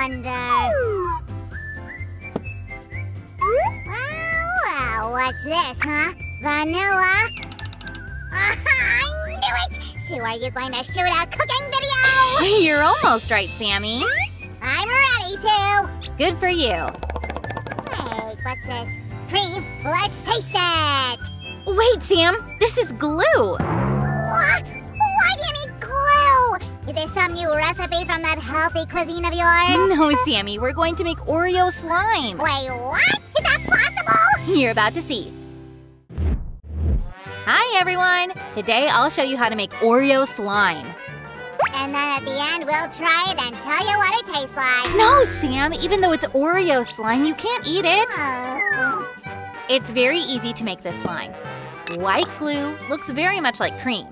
wonder. Wow, what's this, huh? Vanilla? I knew it! So are you going to shoot a cooking video? You're almost right, Sammy. I'm ready, Sue. Good for you. Wait, what's this? Cream, let's taste it. Wait, Sam, this is glue. What? Why do you need glue? Is this some new recipe from that healthy cuisine of yours? No, Sammy, we're going to make Oreo slime. Wait, what? Is that possible? You're about to see. Hi, everyone. Today, I'll show you how to make Oreo slime. And then at the end, we'll try it and tell you what it tastes like. No, Sam, even though it's Oreo slime, you can't eat it. Oh. It's very easy to make this slime. White glue looks very much like cream,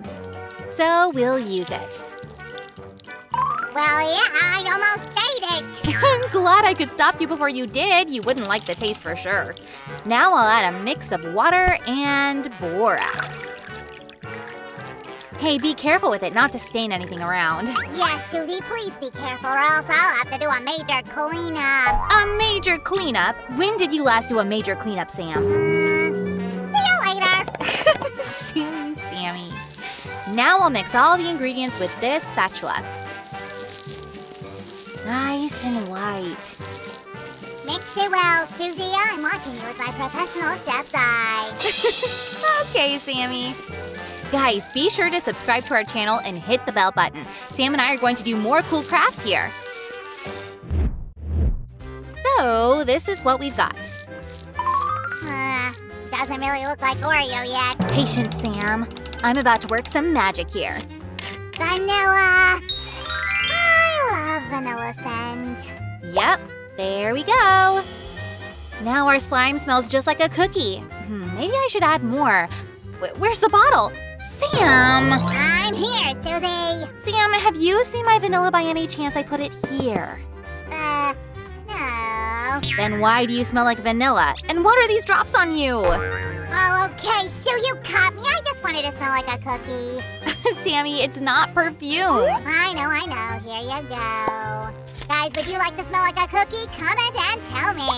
so we'll use it. Well, yeah, I almost ate it. I'm glad I could stop you before you did. You wouldn't like the taste for sure. Now I'll add a mix of water and borax. Hey, be careful with it not to stain anything around. Yes, Susie, please be careful or else I'll have to do a major cleanup. A major cleanup? When did you last do a major cleanup, Sam? See you later. Sammy. Now I'll mix all the ingredients with this spatula. Nice and light. Mix it well, Susie. I'm watching you with my professional chef's eye. Okay, Sammy. Guys, be sure to subscribe to our channel and hit the bell button. Sam and I are going to do more cool crafts here. So, this is what we've got. Doesn't really look like Oreo yet. Patience, Sam. I'm about to work some magic here. Vanilla. I love vanilla scent. Yep, there we go. Now our slime smells just like a cookie. Maybe I should add more. Where's the bottle? Sam! I'm here, Susie. Sam, have you seen my vanilla by any chance? I put it here. No. Then why do you smell like vanilla? And what are these drops on you? Oh, okay, Sue, you caught me. I just wanted to smell like a cookie. Sammy, it's not perfume. I know. Here you go. Guys, would you like to smell like a cookie? Comment and tell me.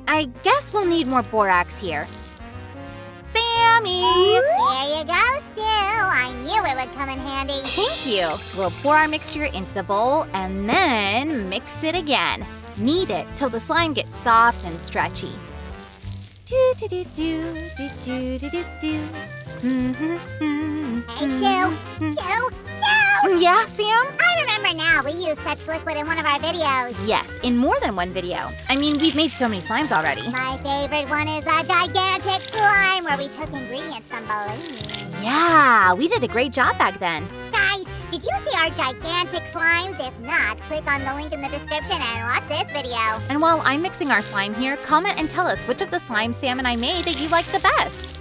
I guess we'll need more borax here. Sammy! There you go, Sue. I knew it would come in handy. Thank you. We'll pour our mixture into the bowl and then mix it again. Knead it till the slime gets soft and stretchy. Hey, Sue. Yeah, Sam? I remember now. We used such liquid in one of our videos. Yes, in more than one video. I mean, we've made so many slimes already. My favorite one is a gigantic slime where we took ingredients from balloons. Yeah, we did a great job back then. Guys, did you see our gigantic slimes? If not, click on the link in the description and watch this video. And while I'm mixing our slime here, comment and tell us which of the slimes Sam and I made that you liked the best.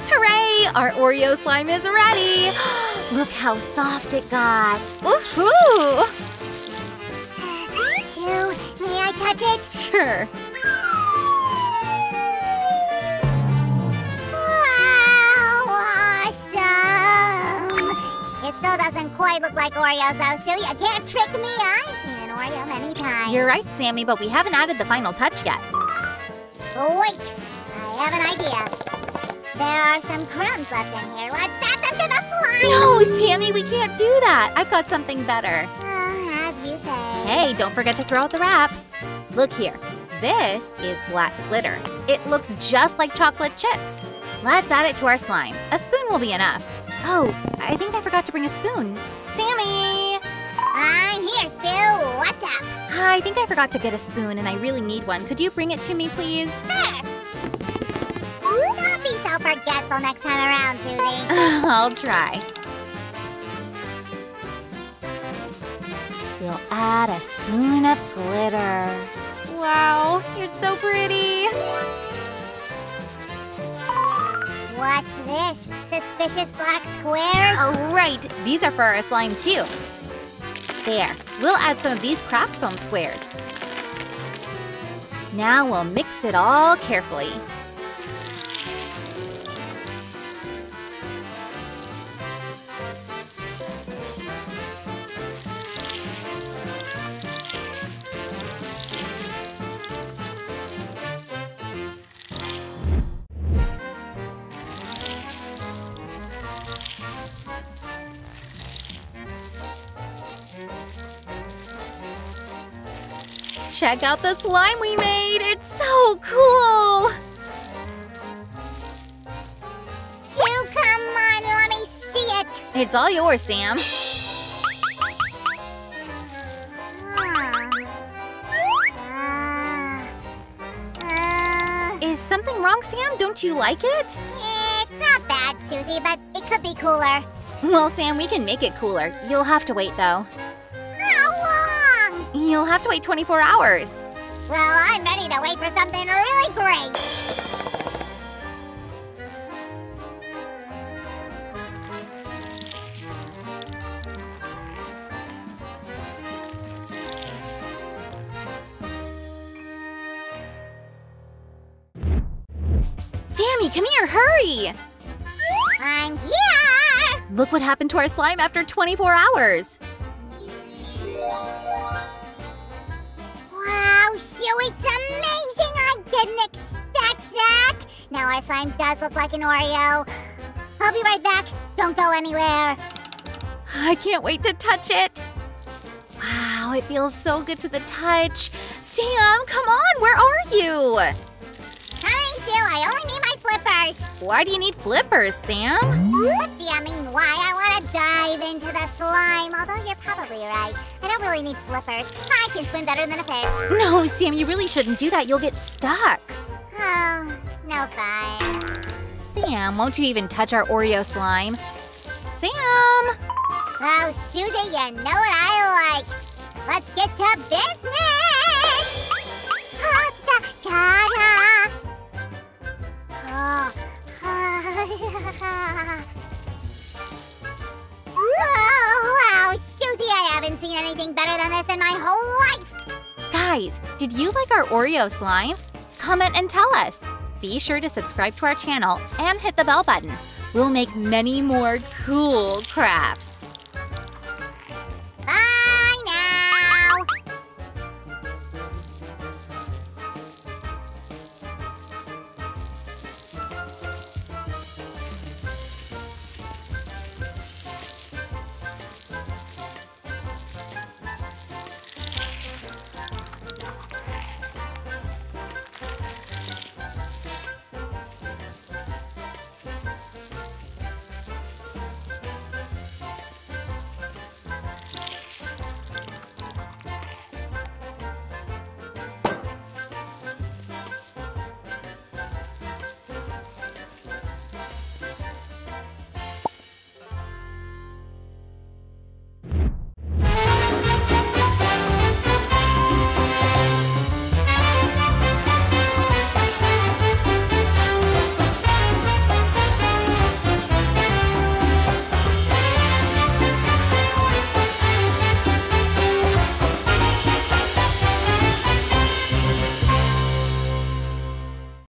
Hooray! Our Oreo slime is ready! Look how soft it got. Woohoo! Sue, may I touch it? Sure. Wow, awesome! It still doesn't quite look like Oreos though, Sue. You can't trick me. I've seen an Oreo many times. You're right, Sammy, but we haven't added the final touch yet. Wait, I have an idea. There are some crumbs left in here. Let's add them to the slime! No, Sammy, we can't do that. I've got something better. As you say. Hey, don't forget to throw out the wrap. Look here. This is black glitter. It looks just like chocolate chips. Let's add it to our slime. A spoon will be enough. Oh, I think I forgot to bring a spoon. Sammy! I'm here, Sue. What's up? I think I forgot to get a spoon and I really need one. Could you bring it to me, please? Sure. Don't be so forgetful next time around, Susie. I'll try. We'll add a spoon of glitter. Wow, you're so pretty. What's this? Suspicious black squares? Oh, right. These are for our slime, too. There. We'll add some of these craft foam squares. Now we'll mix it all carefully. Check out the slime we made! It's so cool! Sue, come on, let me see it! It's all yours, Sam. Is something wrong, Sam? Don't you like it? It's not bad, Susie, but it could be cooler. Well, Sam, we can make it cooler. You'll have to wait, though. How long? You'll have to wait 24 hours. Well, I'm ready to wait for something really great. Sammy, come here, hurry! I'm here! Look what happened to our slime after 24 hours. Wow, Sue, it's amazing! I didn't expect that! Now our slime does look like an Oreo. I'll be right back. Don't go anywhere. I can't wait to touch it. Wow, it feels so good to the touch. Sam, come on, where are you? Coming, Sue. I only need my flippers. Why do you need flippers, Sam? What do you mean, why? I want to dive into the slime. Although you're probably right. I don't really need flippers. I can swim better than a fish. No, Sam, you really shouldn't do that. You'll get stuck. Oh, no fun. Sam, won't you even touch our Oreo slime? Sam! Oh, Susie, you know what I like. Let's get to business! Ta-da! Oh, wow, Susie, I haven't seen anything better than this in my whole life! Guys, did you like our Oreo slime? Comment and tell us. Be sure to subscribe to our channel and hit the bell button. We'll make many more cool crafts.